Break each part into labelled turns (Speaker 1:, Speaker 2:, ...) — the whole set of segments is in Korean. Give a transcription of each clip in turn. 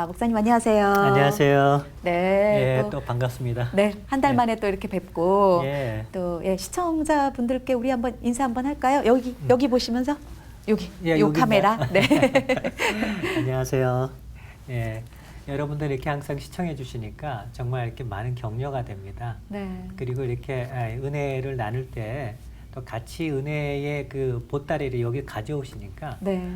Speaker 1: 목사님 안녕하세요.
Speaker 2: 안녕하세요.
Speaker 1: 네,
Speaker 2: 또 반갑습니다.
Speaker 1: 네, 한 달 만에 또 이렇게 뵙고
Speaker 2: 예.
Speaker 1: 또 시청자분들께 우리 한번 인사 한번 할까요? 여기 보시면서 요
Speaker 2: 여기인가요?
Speaker 1: 카메라. 네.
Speaker 2: 안녕하세요. 예. 여러분들 이렇게 항상 시청해 주시니까 정말 이렇게 많은 격려가 됩니다.
Speaker 1: 네.
Speaker 2: 그리고 이렇게 은혜를 나눌 때 또 같이 은혜의 그 보따리를 여기 가져오시니까
Speaker 1: 네.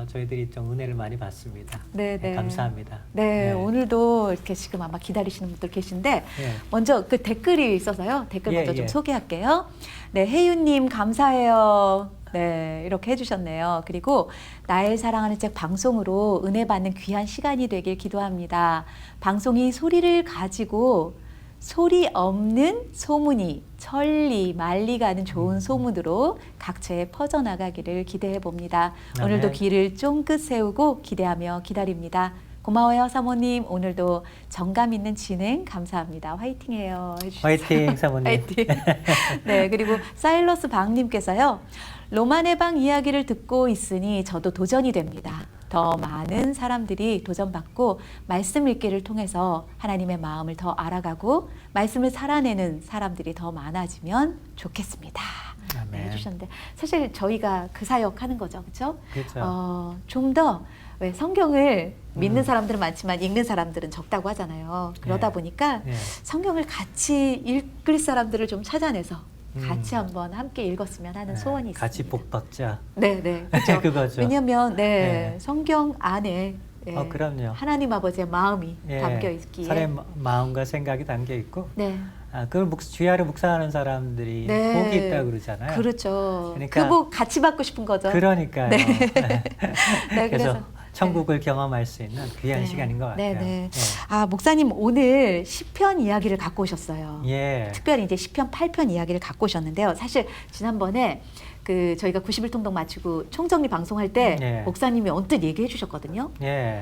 Speaker 2: 저희들이 좀 은혜를 많이 받습니다.
Speaker 1: 네, 네.
Speaker 2: 감사합니다.
Speaker 1: 네, 오늘도 이렇게 지금 아마 기다리시는 분들 계신데
Speaker 2: 예.
Speaker 1: 먼저 그 댓글이 있어서요. 댓글
Speaker 2: 예,
Speaker 1: 먼저 좀
Speaker 2: 예.
Speaker 1: 소개할게요. 네, 혜윤님 감사해요. 네, 이렇게 해주셨네요. 그리고 나의 사랑하는 책 방송으로 은혜 받는 귀한 시간이 되길 기도합니다. 방송이 소리를 가지고 소리 없는 소문이 천리 만리 가는 좋은 소문으로 각처에 퍼져나가기를 기대해 봅니다.
Speaker 2: 아멘.
Speaker 1: 오늘도 귀를 쫑긋 세우고 기대하며 기다립니다. 고마워요 사모님. 오늘도 정감 있는 진행 감사합니다. 화이팅해요.
Speaker 2: 화이팅 사모님.
Speaker 1: 화이팅. 네, 그리고 사일러스 박님께서요. 로만의 방 이야기를 듣고 있으니 저도 도전이 됩니다. 더 많은 사람들이 도전받고 말씀 읽기를 통해서 하나님의 마음을 더 알아가고 말씀을 살아내는 사람들이 더 많아지면 좋겠습니다. 네, 해주셨는데 사실 저희가 그 사역하는 거죠, 그렇죠?
Speaker 2: 그렇죠.
Speaker 1: 좀 더 왜 성경을 믿는 사람들은 많지만 읽는 사람들은 적다고 하잖아요. 그러다 보니까 성경을 같이 읽을 사람들을 좀 찾아내서 같이 한번 함께 읽었으면 하는 소원이 있습니다.
Speaker 2: 같이 복 받자.
Speaker 1: 네, 네, 그렇죠.
Speaker 2: 그거죠.
Speaker 1: 왜냐하면 성경 안에
Speaker 2: 그럼요.
Speaker 1: 하나님 아버지의 마음이 담겨 있기에
Speaker 2: 사람의 마음과 생각이 담겨 있고,
Speaker 1: 네.
Speaker 2: 그걸 주야를 묵상하는 사람들이 복이 있다고 그러잖아요.
Speaker 1: 그렇죠.
Speaker 2: 그러니까
Speaker 1: 그 복 같이 받고 싶은 거죠.
Speaker 2: 그러니까요.
Speaker 1: 네.
Speaker 2: 네,
Speaker 1: 그래서
Speaker 2: 천국을 경험할 수 있는 귀한 시간인 것 같아요.
Speaker 1: 네. 목사님 오늘 시편 이야기를 갖고 오셨어요.
Speaker 2: 예.
Speaker 1: 특별히 이제 시편 8편 이야기를 갖고 오셨는데요. 사실 지난번에 저희가 90일 통독 마치고 총정리 방송할 때 목사님이 언뜻 얘기해 주셨거든요.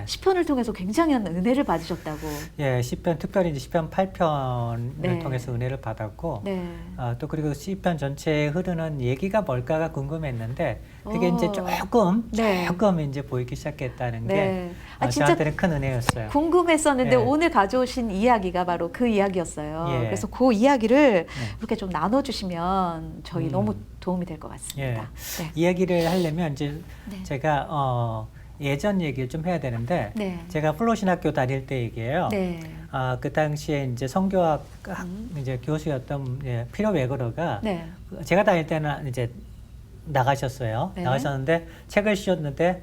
Speaker 1: 시편을 통해서 굉장한 은혜를 받으셨다고.
Speaker 2: 시편 특별히 이제 시편 8편을 통해서 은혜를 받았고, 또 그리고 시편 전체에 흐르는 얘기가 뭘까가 궁금했는데 그게 이제 조금 이제 보이기 시작했다는 게 저한테는 큰 은혜였어요.
Speaker 1: 궁금했었는데 오늘 가져오신 이야기가 바로 그 이야기였어요. 그래서 그 이야기를 이렇게 좀 나눠주시면 저희 너무 도움이 될 것 같습니다.
Speaker 2: 이야기를 하려면 이제 제가 예전 얘기를 좀 해야 되는데 제가 플로신학교 다닐 때 얘기예요. 그 당시에 이제 성교학 이제 교수였던 피터 웨거러가 제가 다닐 때는 이제 나가셨어요. 나가셨는데 책을 쓰셨는데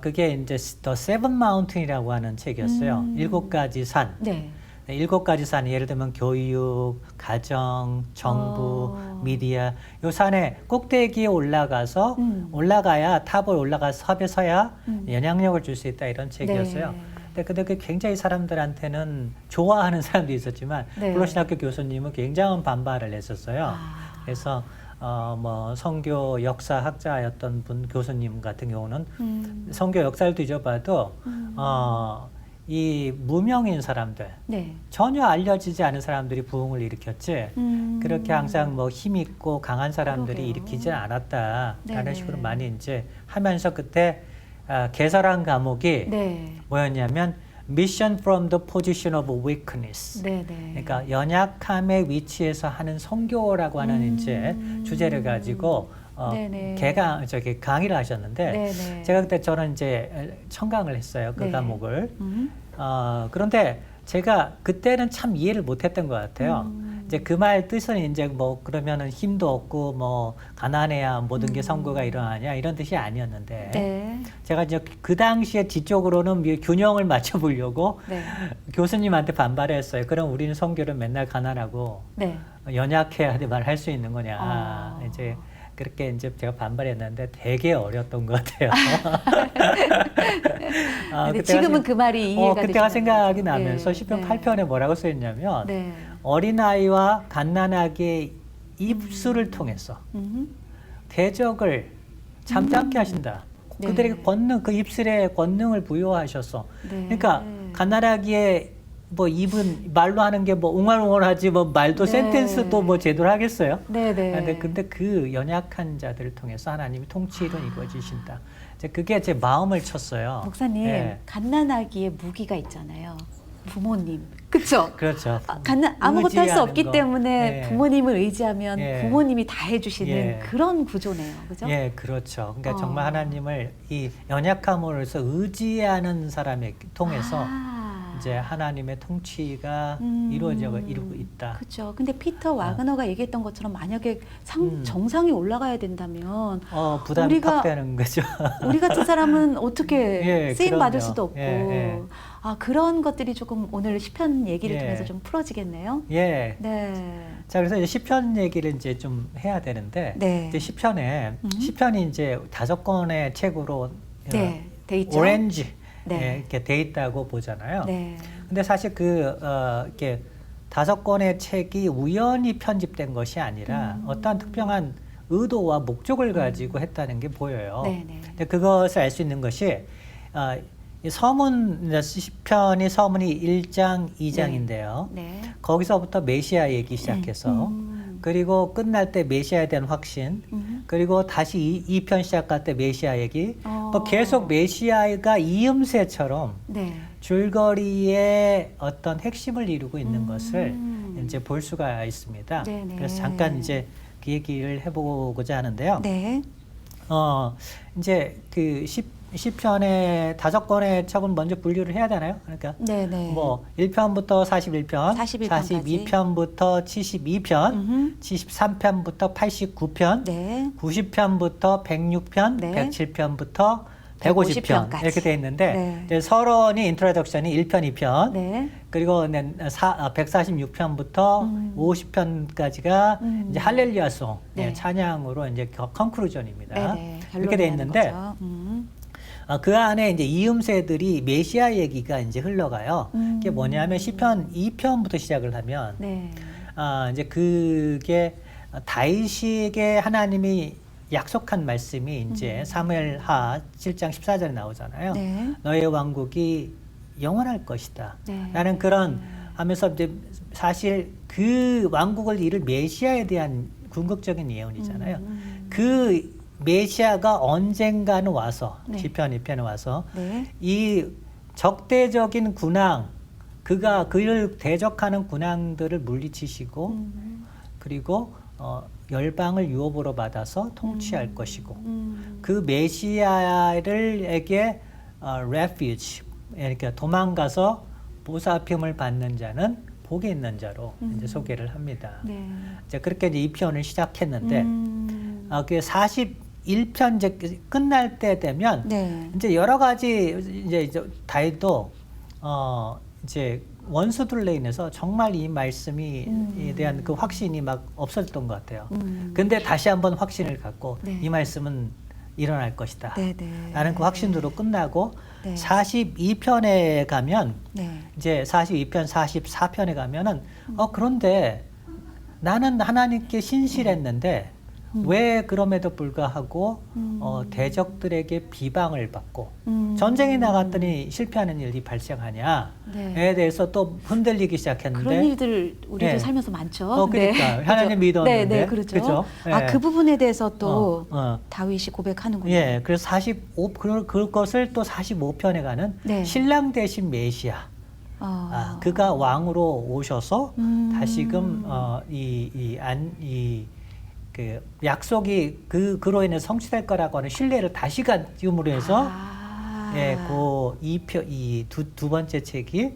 Speaker 2: 그게 이제 The Seven Mountain이라고 하는 책이었어요. 7가지 산. 7가지 산, 예를 들면 교육, 가정, 정부, 미디어. 요 산에 꼭대기에 올라가서 올라가야 탑을 올라가서 섭에 서야 영향력을 줄 수 있다 이런 책이었어요. 근데 그게 굉장히 사람들한테는 좋아하는 사람도 있었지만 플로신학교 교수님은 굉장한 반발을 했었어요. 그래서 뭐 성교 역사학자였던 분 교수님 같은 경우는 성교 역사를 뒤져봐도 이 무명인 사람들, 전혀 알려지지 않은 사람들이 부흥을 일으켰지 그렇게 항상 뭐 힘 있고 강한 사람들이 일으키지 않았다라는 식으로 많이 이제 하면서 그때 개설한 과목이 뭐였냐면 Mission from the Position of Weakness. 그러니까 연약함의 위치에서 하는 선교라고 하는 이제 주제를 가지고 강의를 하셨는데 제가 그때 저는 이제 청강을 했어요. 그 과목을. 그런데 제가 그때는 참 이해를 못했던 것 같아요. 이제 그 말 뜻은 이제 뭐 그러면은 힘도 없고 뭐 가난해야 모든 게 선교가 일어나냐 이런 뜻이 아니었는데 제가 이제 그 당시에 지적으로는 균형을 맞춰보려고 교수님한테 반발했어요. 그럼 우리는 선교를 맨날 가난하고 연약해야만 할 수 있는 거냐. 이제 그렇게 이제 제가 반발했는데 되게 어려웠던 것 같아요.
Speaker 1: 지금은 그 말이 이해가
Speaker 2: 그때가 생각이 나면서 시편 8편에 뭐라고 써있냐면 어린아이와 갓난아기의 입술을 통해서 대적을 잠잠케 하신다. 그들에게 권능, 그 입술에 권능을 부여하셔서 그러니까 갓난아기의 뭐 입은 말로 하는 게 뭐 웅얼웅얼하지 뭐 말도
Speaker 1: 네.
Speaker 2: 센텐스도 뭐 제대로 하겠어요.
Speaker 1: 네네.
Speaker 2: 근데 그 연약한 자들을 통해서 하나님이 통치로 이루어지신다. 이제 그게 제 마음을 쳤어요.
Speaker 1: 목사님,
Speaker 2: 네.
Speaker 1: 갓난아기의 무기가 있잖아요. 부모님. 그렇죠?
Speaker 2: 그렇죠.
Speaker 1: 아무것도 할 수 없기
Speaker 2: 거.
Speaker 1: 때문에
Speaker 2: 예.
Speaker 1: 부모님을 의지하면
Speaker 2: 예.
Speaker 1: 부모님이 다 해주시는
Speaker 2: 예.
Speaker 1: 그런 구조네요. 그죠?
Speaker 2: 예, 그렇죠. 그러니까 정말 하나님을 이 연약함으로서 의지하는 사람에 통해서 이제 하나님의 통치가 이루고 있다.
Speaker 1: 그렇죠. 근데 피터 와그너가 얘기했던 것처럼 만약에 정상이 올라가야 된다면
Speaker 2: 부담이 팍 되는 거죠.
Speaker 1: 우리 같은 사람은 어떻게
Speaker 2: 예,
Speaker 1: 쓰임 받을
Speaker 2: 그럼요.
Speaker 1: 수도 없고
Speaker 2: 예.
Speaker 1: 그런 것들이 조금 오늘 시편 얘기를
Speaker 2: 예.
Speaker 1: 통해서 좀 풀어지겠네요.
Speaker 2: 예.
Speaker 1: 네.
Speaker 2: 자, 그래서 이제 시편 얘기를 이제 좀 해야 되는데
Speaker 1: 네.
Speaker 2: 이제 시편이 이제 5권의 책으로
Speaker 1: 네. 돼 있죠.
Speaker 2: 오렌지
Speaker 1: 네.
Speaker 2: 이렇게 돼 있다고 보잖아요.
Speaker 1: 네.
Speaker 2: 근데 사실 이렇게 5권의 책이 우연히 편집된 것이 아니라 어떠한 특별한 의도와 목적을 가지고 했다는 게 보여요.
Speaker 1: 네, 네.
Speaker 2: 근데 그것을 알 수 있는 것이 이 시편이 서문이 1장, 2장인데요.
Speaker 1: 네.
Speaker 2: 거기서부터 메시아 얘기 시작해서 그리고 끝날 때 메시아에 대한 확신, 그리고 다시 2편 시작할 때 메시아 얘기, 뭐 계속 메시아가 이음새처럼
Speaker 1: 네.
Speaker 2: 줄거리의 어떤 핵심을 이루고 있는 것을 이제 볼 수가 있습니다.
Speaker 1: 네네.
Speaker 2: 그래서 잠깐 이제 그 얘기를 해보고자 하는데요.
Speaker 1: 네.
Speaker 2: 이제 그 시편의 5권의 책은 먼저 분류를 해야 되나요? 그러니까
Speaker 1: 네네.
Speaker 2: 뭐 1편부터 41편, 42편부터 72편, 73편부터 89편,
Speaker 1: 네.
Speaker 2: 90편부터 106편,
Speaker 1: 네.
Speaker 2: 107편부터 150편 이렇게 돼 있는데
Speaker 1: 네.
Speaker 2: 이제 서론이 인트로덕션이 1편, 2편,
Speaker 1: 네.
Speaker 2: 그리고 146편부터 50편까지가 이제 할렐루야송,
Speaker 1: 네.
Speaker 2: 찬양으로 이제 컨클루전입니다.
Speaker 1: 네네.
Speaker 2: 이렇게 돼 있는데 그 안에 이제 이음새들이 메시아 얘기가 이제 흘러가요. 그게 뭐냐면 시편 2편부터 시작을 하면
Speaker 1: 네.
Speaker 2: 이제 그게 다윗에게 하나님이 약속한 말씀이 이제 사무엘하 7장 14절에 나오잖아요.
Speaker 1: 네.
Speaker 2: 너의 왕국이 영원할 것이다.
Speaker 1: 네.
Speaker 2: 라는 그런 하면서 이제 사실 그 왕국을 이룰 메시아에 대한 궁극적인 예언이잖아요. 그 메시아가 언젠가는 와서
Speaker 1: 네.
Speaker 2: 시편 2편에 와서
Speaker 1: 네.
Speaker 2: 이 적대적인 군왕 그를 대적하는 군왕들을 물리치시고 그리고 열방을 유업으로 받아서 통치할 것이고 그 메시아를에게 refuge 그러니까 도망가서 보살핌을 받는 자는 복이 있는 자로 이제 소개를 합니다.
Speaker 1: 네.
Speaker 2: 이제 그렇게 이제 2편을 시작했는데 그 41편 이제 끝날 때 되면
Speaker 1: 네.
Speaker 2: 이제 여러 가지 이제 다윗도 이제 원수들로 인해서 정말 이 말씀에 대한 그 확신이 막 없어졌던 것 같아요. 근데 다시 한번 확신을 갖고
Speaker 1: 네.
Speaker 2: 이 말씀은 일어날 것이다.
Speaker 1: 네네.
Speaker 2: 라는 그 확신으로 끝나고
Speaker 1: 네.
Speaker 2: 42편에 가면
Speaker 1: 네.
Speaker 2: 이제 42편, 44편에 가면은 그런데 나는 하나님께 신실했는데 왜 그럼에도 불구하고 대적들에게 비방을 받고 전쟁에 나갔더니 실패하는 일이 발생하냐에
Speaker 1: 네.
Speaker 2: 대해서 또 흔들리기 시작했는데
Speaker 1: 그런 일들 우리도
Speaker 2: 네.
Speaker 1: 살면서 많죠.
Speaker 2: 그러니까
Speaker 1: 네.
Speaker 2: 하나님 믿었는데
Speaker 1: 네, 네, 그렇죠.
Speaker 2: 그죠?
Speaker 1: 그 부분에 대해서 또
Speaker 2: 어.
Speaker 1: 다윗이 고백하는군요.
Speaker 2: 예, 그래서 그것을 또 45편에 가는
Speaker 1: 네.
Speaker 2: 신랑 대신 메시아. 그가 왕으로 오셔서 다시금 그 약속이 그로 인해 성취될 거라고 하는 신뢰를 다시 가짐으로 해서 이 두 번째 책이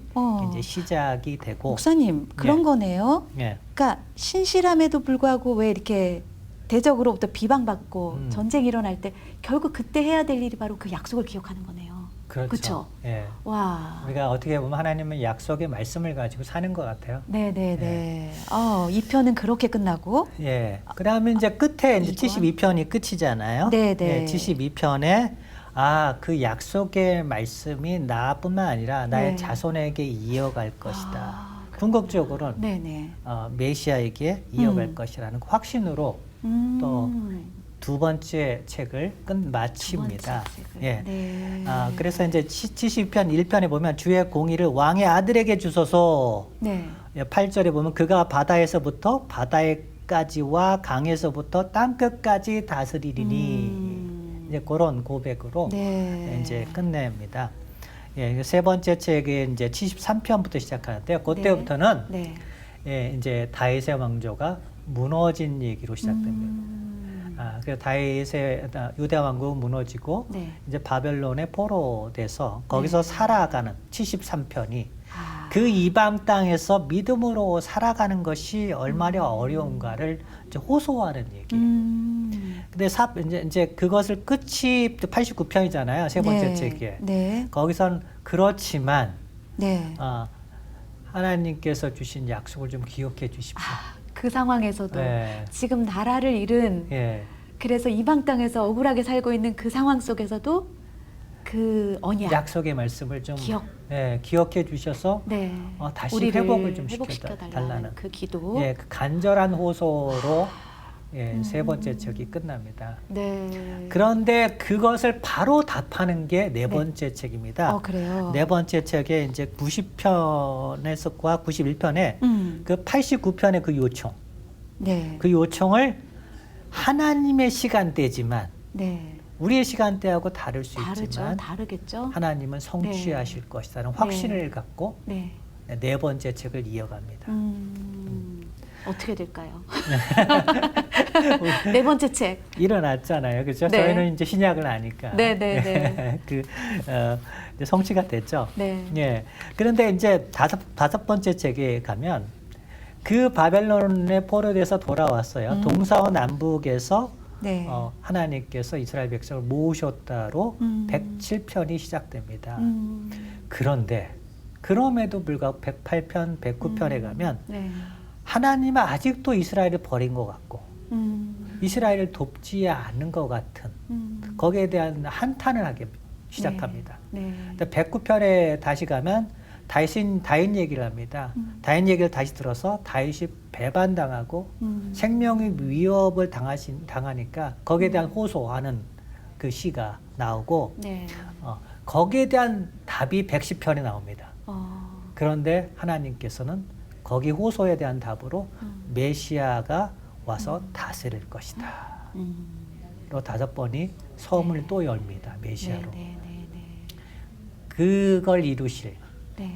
Speaker 2: 이제 시작이 되고.
Speaker 1: 목사님 그런 거네요. 그러니까 신실함에도 불구하고 왜 이렇게 대적으로부터 비방받고 전쟁이 일어날 때 결국 그때 해야 될 일이 바로 그 약속을 기억하는 거네요.
Speaker 2: 그렇죠. 예.
Speaker 1: 와.
Speaker 2: 우리가 어떻게 보면 하나님은 약속의 말씀을 가지고 사는 것 같아요.
Speaker 1: 네네네. 2편은 그렇게 끝나고.
Speaker 2: 예. 그 다음에 이제 끝에 이제 72편이 끝이잖아요.
Speaker 1: 네네.
Speaker 2: 예, 72편에 그 약속의 말씀이 나뿐만 아니라 나의 자손에게 이어갈 것이다. 궁극적으로는
Speaker 1: 네네.
Speaker 2: 메시아에게 이어갈 것이라는 그 확신으로 또 두 번째 책을 마칩니다. 예.
Speaker 1: 네.
Speaker 2: 그래서 이제 72편 1편에 보면 주의 공의를 왕의 아들에게 주소서.
Speaker 1: 네.
Speaker 2: 8절에 보면 그가 바다에서부터 바다에까지와 강에서부터 땅 끝까지 다스리리니. 이제 그런 고백으로
Speaker 1: 네.
Speaker 2: 이제 끝냅니다. 예, 세 번째 책에 이제 73편부터 시작하는데요. 그때부터는
Speaker 1: 네.
Speaker 2: 예, 이제 다윗의 왕조가 무너진 얘기로 시작됩니다. 그래서 다윗의 유대 왕국은 무너지고
Speaker 1: 네.
Speaker 2: 이제 바벨론에 포로돼서 거기서 살아가는 73편이 그 이방 땅에서 믿음으로 살아가는 것이 얼마나 어려운가를 이제 호소하는 얘기예요. 근데 이제 그것을 끝이 89편이잖아요. 세 번째
Speaker 1: 네.
Speaker 2: 책에.
Speaker 1: 네.
Speaker 2: 거기선 그렇지만
Speaker 1: 네.
Speaker 2: 하나님께서 주신 약속을 좀 기억해 주십시오.
Speaker 1: 그 상황에서도
Speaker 2: 네.
Speaker 1: 지금 나라를 잃은
Speaker 2: 예.
Speaker 1: 그래서 이방 땅에서 억울하게 살고 있는 그 상황 속에서도 그 언약,
Speaker 2: 약속의 말씀을 좀
Speaker 1: 기억해
Speaker 2: 주셔서
Speaker 1: 네.
Speaker 2: 다시 회복을 좀 시켜달라는
Speaker 1: 그 기도.
Speaker 2: 예, 그 간절한 호소로 세 번째 책이 끝납니다.
Speaker 1: 네.
Speaker 2: 그런데 그것을 바로 답하는 게 네 번째 책입니다.
Speaker 1: 그래요.
Speaker 2: 네 번째 책에 이제 90편에서과 91편에 그 89편의 그 요청,
Speaker 1: 네.
Speaker 2: 그 요청을 하나님의 시간대지만
Speaker 1: 네.
Speaker 2: 우리의 시간대하고 다를 수 있지만
Speaker 1: 다르겠죠.
Speaker 2: 하나님은 성취하실 것이라는 확신을 갖고
Speaker 1: 네
Speaker 2: 번째 책을 이어갑니다.
Speaker 1: 어떻게 될까요? 네 번째 책
Speaker 2: 일어났잖아요, 그렇죠?
Speaker 1: 네.
Speaker 2: 저희는 이제 신약을 아니까.
Speaker 1: 네.
Speaker 2: 이제 성취가 됐죠.
Speaker 1: 네.
Speaker 2: 예. 그런데 이제 다섯 번째 책에 가면 그 바벨론에 포로돼서 돌아왔어요. 동서와 남북에서
Speaker 1: 네.
Speaker 2: 하나님께서 이스라엘 백성을 모으셨다로 107편이 시작됩니다. 그런데 그럼에도 불구하고 108편, 109편에 가면 하나님은 아직도 이스라엘을 버린 것 같고 이스라엘을 돕지 않는 것 같은 거기에 대한 한탄을 하기 시작합니다. 109편에 다시 가면 다윗 얘기를 합니다. 다윗 얘기를 다시 들어서 다윗이 배반당하고 생명의 위협을 당하니까 거기에 대한 호소하는 그 시가 나오고 거기에 대한 답이 110편에 나옵니다. 그런데 하나님께서는 거기 호소에 대한 답으로 메시아가 와서 다스릴 것이다. 로 5번이 서문을 또 엽니다. 메시아로. 그걸 이루실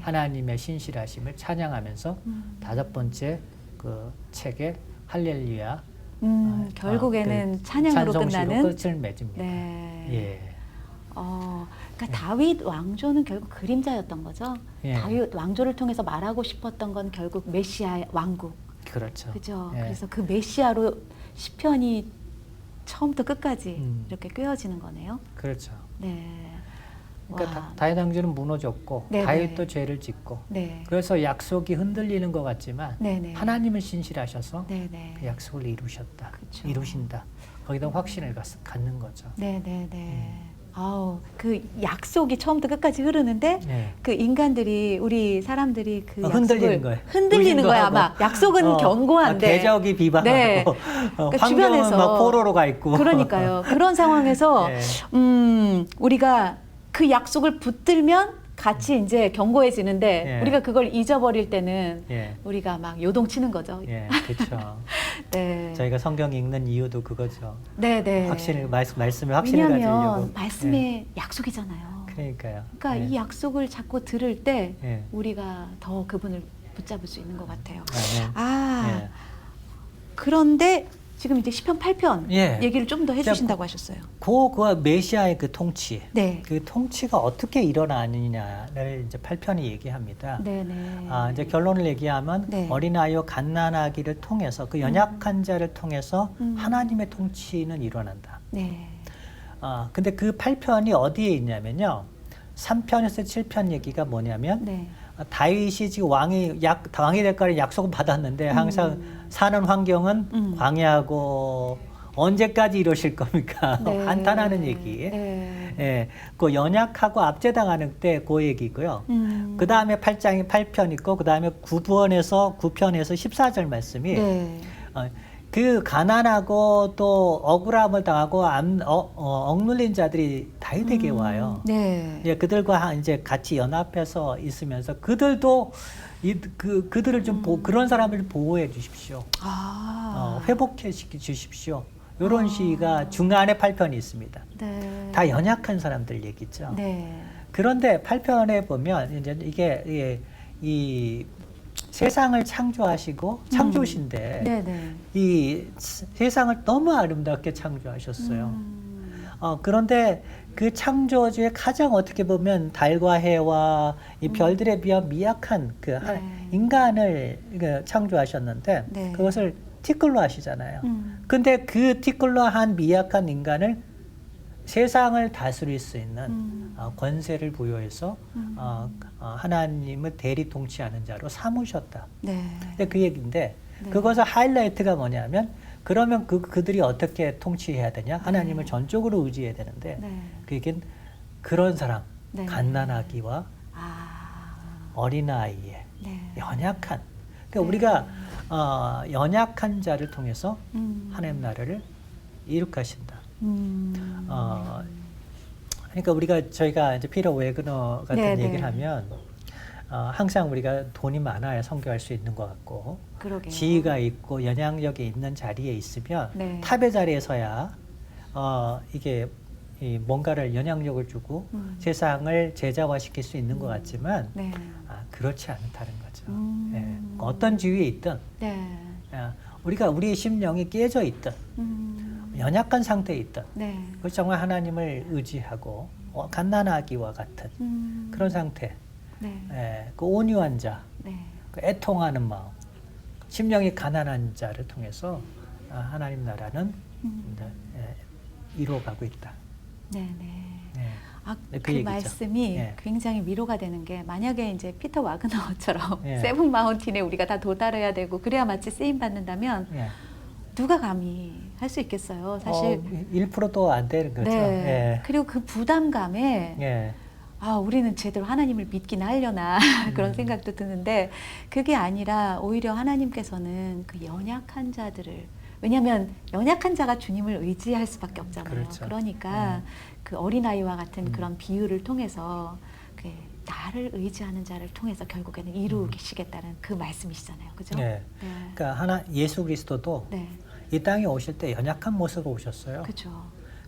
Speaker 2: 하나님의 신실하심을 찬양하면서 5번째 그 책의 할렐루야
Speaker 1: 결국에는 찬양으로 끝나는
Speaker 2: 끝을 맺습니다.
Speaker 1: 네.
Speaker 2: 예.
Speaker 1: 그러니까 다윗 왕조는 결국 그림자였던 거죠.
Speaker 2: 예.
Speaker 1: 다윗 왕조를 통해서 말하고 싶었던 건 결국 메시아의 왕국.
Speaker 2: 그렇죠.
Speaker 1: 그죠.
Speaker 2: 예.
Speaker 1: 그래서 그 메시아로 시편이 처음부터 끝까지 이렇게 꿰어지는 거네요.
Speaker 2: 그렇죠.
Speaker 1: 네.
Speaker 2: 그러니까 다윗 왕조는 무너졌고 다윗도 죄를 짓고 그래서 약속이 흔들리는 것 같지만 하나님은 신실하셔서 그 약속을 이루셨다.
Speaker 1: 그쵸.
Speaker 2: 이루신다. 거기다 확신을 갖는 거죠.
Speaker 1: 아우, 그 약속이 처음부터 끝까지 흐르는데 그 인간들이 우리 사람들이 그
Speaker 2: 흔들리는 거예요.
Speaker 1: 흔들리는 거야 아마. 약속은 견고한데
Speaker 2: 대적이 비방하고
Speaker 1: 그러니까
Speaker 2: 환경은
Speaker 1: 주변에서
Speaker 2: 막 포로로 가 있고.
Speaker 1: 그러니까요. 그런 상황에서 우리가 그 약속을 붙들면 같이 이제 견고해지는데 우리가 그걸 잊어버릴 때는 우리가 막 요동치는 거죠.
Speaker 2: 그렇죠.
Speaker 1: 네.
Speaker 2: 저희가 성경 읽는 이유도 그거죠.
Speaker 1: 확신을
Speaker 2: 말씀을 확신을 가지려고.
Speaker 1: 왜냐하면 말씀의 약속이잖아요.
Speaker 2: 그러니까요.
Speaker 1: 그러니까 이 약속을 자꾸 들을 때 우리가 더 그분을 붙잡을 수 있는 것 같아요. 그런데 지금 이제 시편 8편 얘기를 좀 더 해주신다고 하셨어요.
Speaker 2: 그 메시아의 그 통치,
Speaker 1: 네.
Speaker 2: 그 통치가 어떻게 일어나느냐를 이제 8편이 얘기합니다.
Speaker 1: 네네.
Speaker 2: 이제 결론을 얘기하면
Speaker 1: 네.
Speaker 2: 어린아이와 갓난아기를 통해서 그 연약한 자를 통해서 하나님의 통치는 일어난다.
Speaker 1: 네.
Speaker 2: 근데 그 8편이 어디에 있냐면요. 3편에서 7편 얘기가 뭐냐면
Speaker 1: 네.
Speaker 2: 다윗이 지금 왕이 될 거를 약속을 받았는데 항상 사는 환경은 광야고 언제까지 이러실 겁니까?
Speaker 1: 네.
Speaker 2: 한탄하는 얘기. 그 연약하고 압제당하는 때 그 얘기고요. 그 다음에 8편이 8편 있고 그 다음에 9편에서 14절 말씀이 그 가난하고 또 억울함을 당하고 억눌린 자들이 다윗에게 와요.
Speaker 1: 네.
Speaker 2: 이제 그들과 이제 같이 연합해서 있으면서 그들도 그들을 좀 그런 사람을 보호해 주십시오. 회복해 주십시오. 이런 시가 중간에 8편이 있습니다.
Speaker 1: 네.
Speaker 2: 다 연약한 사람들 얘기죠.
Speaker 1: 네.
Speaker 2: 그런데 8편에 보면 이제 이게 이 세상을 창조하시고 창조신데
Speaker 1: 네네.
Speaker 2: 이 세상을 너무 아름답게 창조하셨어요. 그런데 그 창조주의 가장 어떻게 보면 달과 해와 이 별들에 비해 미약한 그 인간을 창조하셨는데
Speaker 1: 네.
Speaker 2: 그것을 티끌로 하시잖아요. 근데 그 티끌로 한 미약한 인간을 세상을 다스릴 수 있는 권세를 부여해서 하나님을 대리 통치하는 자로 삼으셨다.
Speaker 1: 네.
Speaker 2: 근데 그 얘기인데 그것의 하이라이트가 뭐냐면 그러면 그들이 어떻게 통치해야 되냐? 하나님을 전적으로 의지해야 되는데 그게 그런 사람, 갓난아기와 어린아이의 연약한 그러니까 우리가 연약한 자를 통해서 하나님 나라를 이룩하신다. 그러니까 저희가 이제 피터 웨그너 같은 얘기를 하면 항상 우리가 돈이 많아야 선교할 수 있는 것 같고
Speaker 1: 그러게요.
Speaker 2: 지위가 있고 영향력이 있는 자리에 있으면 탑의 자리에 서야 이게 뭔가를 영향력을 주고 세상을 제자화시킬 수 있는 것 같지만 그렇지 않다는 거죠. 어떤 지위에 있든 우리가 우리의 심령이 깨져 있든 연약한 상태에 있든 그 정말 하나님을 의지하고 갓난아기와 같은 그런 상태 그 온유한 자 그 애통하는 마음 심령이 가난한 자를 통해서 하나님 나라는 이루어가고 있다.
Speaker 1: 그 말씀이 굉장히 위로가 되는 게 만약에 이제 피터 와그너처럼 세븐 마운틴에 우리가 다 도달해야 되고 그래야 마치 쓰임 받는다면 누가 감히 할 수 있겠어요. 사실
Speaker 2: 1%도 안 되는 거죠.
Speaker 1: 그리고 그 부담감에 우리는 제대로 하나님을 믿긴 하려나 그런 생각도 드는데 그게 아니라 오히려 하나님께서는 그 연약한 자들을 왜냐하면 연약한 자가 주님을 의지할 수밖에 없잖아요.
Speaker 2: 그렇죠.
Speaker 1: 그러니까 그 어린아이와 같은 그런 비유를 통해서 그 나를 의지하는 자를 통해서 결국에는 이루시겠다는 그 말씀이시잖아요. 그죠?
Speaker 2: 그러니까 예수 그리스도도 이 땅에 오실 때 연약한 모습으로 오셨어요.
Speaker 1: 그죠.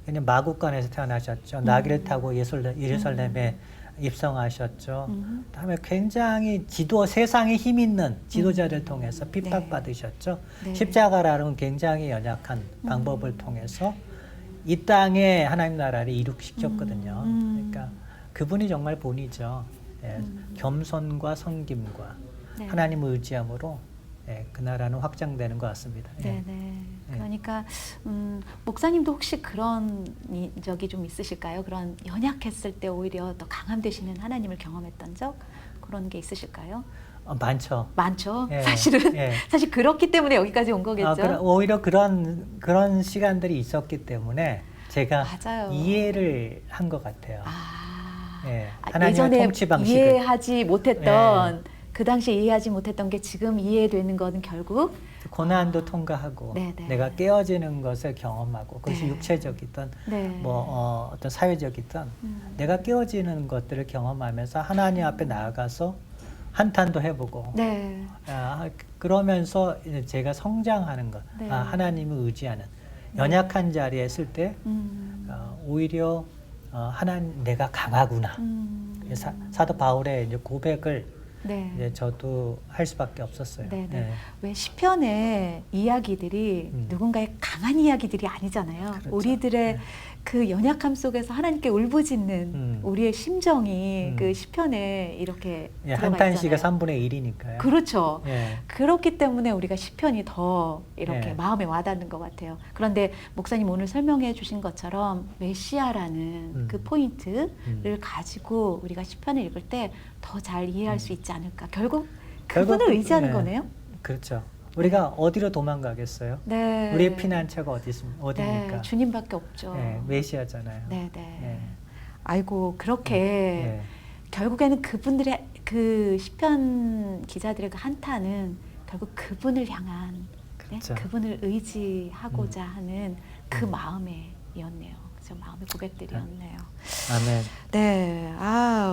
Speaker 2: 그냥 마구간에서 태어나셨죠. 나귀를 타고 예루살렘에 입성하셨죠. 다음에 굉장히 세상에 힘 있는 지도자를 통해서 핍박받으셨죠. 십자가라는 굉장히 연약한 방법을 통해서 이 땅에 하나님 나라를 이룩시켰거든요. 그러니까 그분이 정말 본이죠. 겸손과 섬김과 하나님을 의지함으로 그 나라는 확장되는 것 같습니다.
Speaker 1: 그러니까 목사님도 혹시 그런 적이 좀 있으실까요? 그런 연약했을 때 오히려 더 강함 되시는 하나님을 경험했던 적 그런 게 있으실까요?
Speaker 2: 많죠.
Speaker 1: 많죠. 사실은 사실 그렇기 때문에 여기까지 온 거겠죠.
Speaker 2: 오히려 그런 시간들이 있었기 때문에 제가 이해를 한 것 같아요. 하나님의
Speaker 1: 예전에
Speaker 2: 통치 방식을
Speaker 1: 이해하지 못했던 그 당시에 이해하지 못했던 게 지금 이해되는 것은 결국
Speaker 2: 고난도 통과하고 내가 깨어지는 것을 경험하고 그것이 육체적이든 어떤 사회적이든 내가 깨어지는 것들을 경험하면서 하나님 앞에 나아가서 한탄도 해보고 그러면서 이제 제가 성장하는 것 하나님을 의지하는 연약한 자리에 있을 때 오히려 하나님 내가 강하구나 사도 바울의 이제 고백을 이제 저도 할 수밖에 없었어요.
Speaker 1: 왜 시편의 이야기들이 누군가의 강한 이야기들이 아니잖아요.
Speaker 2: 그렇죠.
Speaker 1: 우리들의 그 연약함 속에서 하나님께 울부짖는 우리의 심정이 그 시편에 이렇게 들어가
Speaker 2: 한탄시가
Speaker 1: 있잖아요.
Speaker 2: 3분의 1이니까요.
Speaker 1: 그렇죠. 그렇기 때문에 우리가 시편이 더 이렇게 마음에 와닿는 것 같아요. 그런데 목사님 오늘 설명해 주신 것처럼 메시아라는 그 포인트를 가지고 우리가 시편을 읽을 때 더 잘 이해할 수 있지 않을까. 결국 그분을 의지하는 거네요.
Speaker 2: 그렇죠. 우리가 어디로 도망가겠어요? 우리의 피난처가 어디입니까?
Speaker 1: 주님밖에 없죠.
Speaker 2: 메시아잖아요.
Speaker 1: 아이고 그렇게 결국에는 그분들의 그 시편 기자들의 그 한탄은 결국 그분을 향한
Speaker 2: 그렇죠.
Speaker 1: 그분을 의지하고자 하는 그 마음이었네요. 저 마음의 고백들이었네요.
Speaker 2: 아멘.
Speaker 1: 네,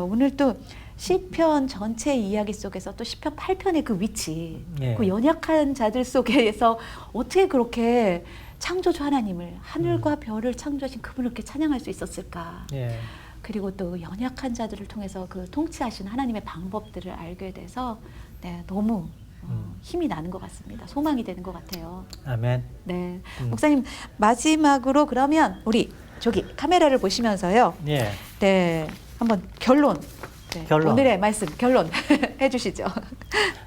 Speaker 1: 오늘 또 시편 전체 이야기 속에서 또 시편 8편의 그 위치,
Speaker 2: 예.
Speaker 1: 그 연약한 자들 속에서 어떻게 그렇게 창조주 하나님을 하늘과 별을 창조하신 그분을 이렇게 찬양할 수 있었을까?
Speaker 2: 예.
Speaker 1: 그리고 또 연약한 자들을 통해서 그 통치하시는 하나님의 방법들을 알게 돼서 너무 힘이 나는 것 같습니다. 소망이 되는 것 같아요.
Speaker 2: 아멘.
Speaker 1: 네, 목사님 마지막으로 그러면 우리 저기 카메라를 보시면서요.
Speaker 2: 예.
Speaker 1: 네, 한번 결론.
Speaker 2: 결론.
Speaker 1: 오늘의 말씀 결론 해주시죠.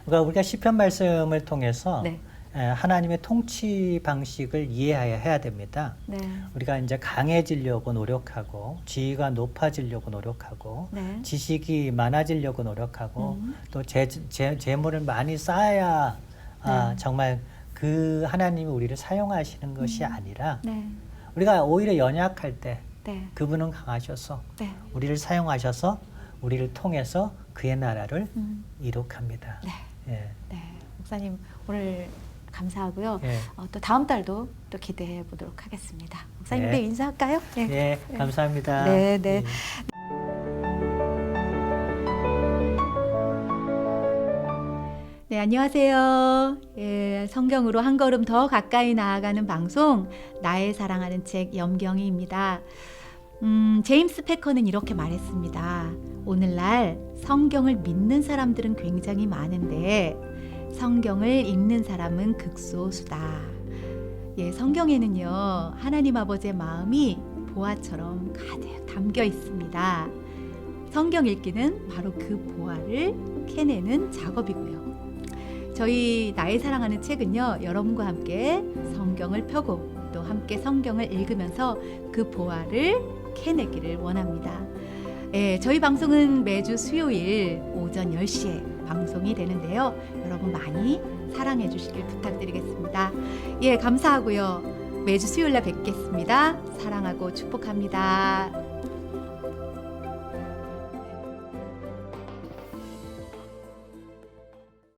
Speaker 2: 그러니까 우리가 시편 말씀을 통해서
Speaker 1: 네.
Speaker 2: 하나님의 통치 방식을 이해해야 됩니다.
Speaker 1: 네.
Speaker 2: 우리가 이제 강해지려고 노력하고 지위가 높아지려고 노력하고
Speaker 1: 네. 지식이
Speaker 2: 많아지려고 노력하고 또 재물을 많이 쌓아야 정말 그 하나님이 우리를 사용하시는 것이 아니라
Speaker 1: 네.
Speaker 2: 우리가 오히려 연약할 때
Speaker 1: 네.
Speaker 2: 그분은 강하셔서
Speaker 1: 네.
Speaker 2: 우리를 사용하셔서 우리를 통해서 그의 나라를 이룩합니다.
Speaker 1: 네.
Speaker 2: 예.
Speaker 1: 네. 목사님 오늘 감사하고요.
Speaker 2: 예.
Speaker 1: 또 다음 달도 또 기대해 보도록 하겠습니다. 목사님
Speaker 2: 네.
Speaker 1: 인사할까요?
Speaker 2: 예, 감사합니다.
Speaker 1: 네, 네. 네, 안녕하세요. 예, 성경으로 한 걸음 더 가까이 나아가는 방송 나의 사랑하는 책 염경이입니다. 제임스 패커는 이렇게 말했습니다. 오늘날 성경을 믿는 사람들은 굉장히 많은데 성경을 읽는 사람은 극소수다. 예, 성경에는요 하나님 아버지의 마음이 보화처럼 가득 담겨 있습니다. 성경 읽기는 바로 그 보화를 캐내는 작업이고요. 저희 나의 사랑하는 책은요 여러분과 함께 성경을 펴고 또 함께 성경을 읽으면서 그 보화를 캐내기를 원합니다. 예, 저희 방송은 매주 수요일 오전 10시에 방송이 되는데요. 여러분 많이 사랑해 주시길 부탁드리겠습니다. 예, 감사하고요. 매주 수요일 날 뵙겠습니다. 사랑하고 축복합니다.